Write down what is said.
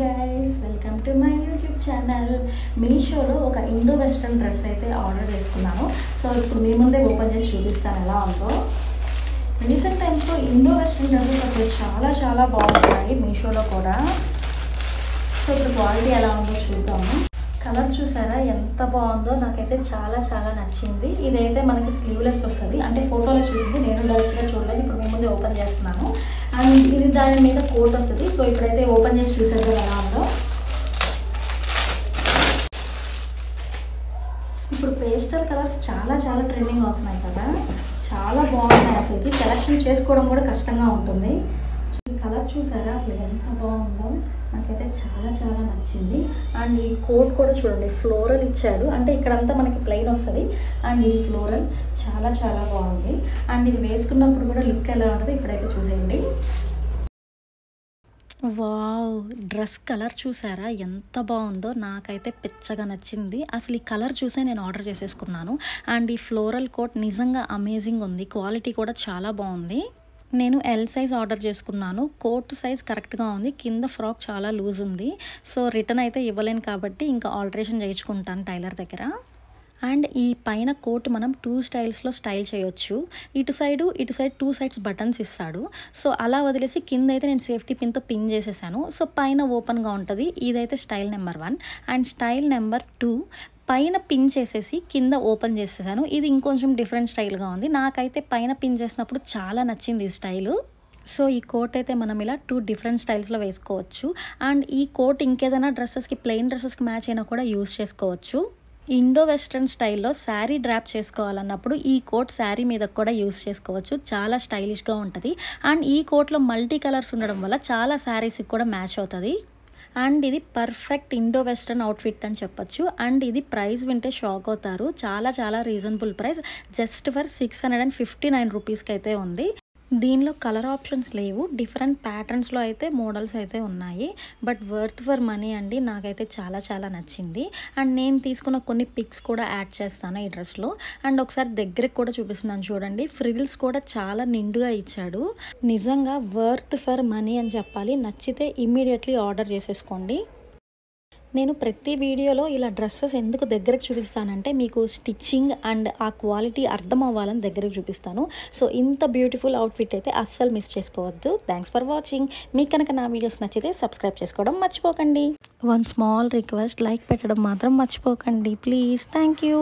Guys, welcome to my YouTube channel. మీషోలో ఒక Indo western dress అయితే ఆర్డర్ చేసుకున్నాను. సో ఇప్పుడు మీ ముందే ఓపెన్ చేసి చూపిస్తాను ఎలా ఉందో. రీసెంట్ టైమ్స్లో ఇండో వెస్ట్రన్ డ్రెస్సెస్ అసలు చాలా బాగుంటాయి మీషోలో కూడా. సో ఇప్పుడు క్వాలిటీ ఎలా ఉందో చూద్దాము. కలర్ చూసారా ఎంత బాగుందో, నాకైతే చాలా నచ్చింది. ఇదైతే మనకి స్లీవ్లెస్ వస్తుంది, అంటే ఫోటోలో చూసింది, నేను డైరెక్ట్గా చూడలేదు. ఇప్పుడు మీ ముందే ఓపెన్ చేస్తున్నాను. అండ్ ఇది దాని మీద కోట్ వస్తుంది. సో ఇప్పుడైతే ఓపెన్ చేసి చూసేది ఎలా ఉందో. ఇప్పుడు పేస్టల్ కలర్స్ చాలా ట్రెండింగ్ అవుతున్నాయి కదా, చాలా బాగున్నాయి. అసలుకి సెలెక్షన్ చేసుకోవడం కూడా కష్టంగా ఉంటుంది. ఈ కలర్ చూసారా అసలు ఎంత బాగుందో, నాకైతే చాలా నచ్చింది. అండ్ ఈ కోట్ కూడా చూడండి, ఫ్లోరల్ ఇచ్చాడు, అంటే ఇక్కడంతా మనకి ప్లెయిన్ వస్తుంది. అండ్ ఇది ఫ్లోరల్ చాలా బాగుంది. అండ్ ఇది వేసుకున్నప్పుడు కూడా లుక్ ఎలా ఉంటుంది ఇప్పుడైతే చూసేయండి. వావ్, డ్రెస్ కలర్ చూసారా ఎంత బాగుందో, నాకైతే పిచ్చగా నచ్చింది. అసలు ఈ కలర్ చూసే నేను ఆర్డర్ చేసేసుకున్నాను. అండ్ ఈ ఫ్లోరల్ కోట్ నిజంగా అమేజింగ్ ఉంది, క్వాలిటీ కూడా చాలా బాగుంది. నేను ఎల్ సైజ్ ఆర్డర్ చేసుకున్నాను. కోట్ సైజ్ కరెక్ట్గా ఉంది, కింద ఫ్రాక్ చాలా లూజ్ ఉంది. సో రిటర్న్ అయితే ఇవ్వలేను కాబట్టి ఇంకా ఆల్టరేషన్ చేయించుకుంటాను టైలర్ దగ్గర. అండ్ ఈ పైన కోట్ మనం 2 స్టైల్స్లో స్టైల్ చేయొచ్చు. ఇటు సైడ్ 2 సైడ్స్ బటన్స్ ఇస్తాడు. సో అలా వదిలేసి కింద అయితే నేను సేఫ్టీ పిన్తో పిన్ చేసేసాను. సో పైన ఓపెన్గా ఉంటుంది. ఇదైతే style number 1. And style number 2 పైన పిన్ చేసేసి కింద ఓపెన్ చేసేసాను. ఇది ఇంకొంచెం డిఫరెంట్ స్టైల్గా ఉంది. నాకైతే పైన పిన్ చేసినప్పుడు చాలా నచ్చింది ఈ స్టైలు. సో ఈ కోట్ అయితే మనం ఇలా 2 డిఫరెంట్ స్టైల్స్లో వేసుకోవచ్చు. అండ్ ఈ కోట్ ఇంకేదైనా డ్రెస్సెస్కి, ప్లెయిన్ డ్రెస్సెస్కి మ్యాచ్ అయినా కూడా యూస్ చేసుకోవచ్చు. ఇండో వెస్ట్రన్ స్టైల్లో శారీ డ్రాప్ చేసుకోవాలన్నప్పుడు ఈ కోట్ శారీ మీద కూడా యూస్ చేసుకోవచ్చు. చాలా స్టైలిష్గా ఉంటుంది. అండ్ ఈ కోట్లో మల్టీ కలర్స్ ఉండడం వల్ల చాలా శారీస్కి కూడా మ్యాచ్ అవుతుంది. అండ్ ఇది పర్ఫెక్ట్ ఇండో వెస్ట్రన్ అవుట్ఫిట్ అని చెప్పొచ్చు. అండ్ ఇది ప్రైస్ వింటే షాక్ అవుతారు. చాలా రీజనబుల్ ప్రైస్, జస్ట్ ఫర్ 659 రూపీస్కి అయితే ఉంది. దీనిలో కలర్ ఆప్షన్స్ లేవు, డిఫరెంట్ ప్యాటర్న్స్లో అయితే మోడల్స్ అయితే ఉన్నాయి. బట్ వర్త్ ఫర్ మనీ అండి, నాకైతే చాలా నచ్చింది. అండ్ నేను తీసుకున్న కొన్ని పిక్స్ కూడా యాడ్ చేస్తాను ఈ డ్రెస్లో. అండ్ ఒకసారి దగ్గరికి కూడా చూపిస్తున్నాను చూడండి, ఫ్రిల్స్ కూడా చాలా నిండుగా ఇచ్చాడు. నిజంగా వర్త్ ఫర్ మనీ అని చెప్పాలి. నచ్చితే ఇమ్మీడియట్లీ ఆర్డర్ చేసేసుకోండి. నేను ప్రతి వీడియోలో ఇలా డ్రెస్సెస్ ఎందుకు దగ్గరకు చూపిస్తానంటే మీకు స్టిచ్చింగ్ అండ్ ఆ క్వాలిటీ అర్థం అవ్వాలని దగ్గరకు చూపిస్తాను. సో ఇంత బ్యూటిఫుల్ అవుట్ఫిట్ అయితే అస్సలు మిస్ చేసుకోవద్దు. Thanks for watching. మీకు కనుక నా వీడియోస్ నచ్చితే సబ్స్క్రైబ్ చేసుకోవడం మర్చిపోకండి. వన్ స్మాల్ రిక్వెస్ట్, లైక్ పెట్టడం మాత్రం మర్చిపోకండి ప్లీజ్. Thank you.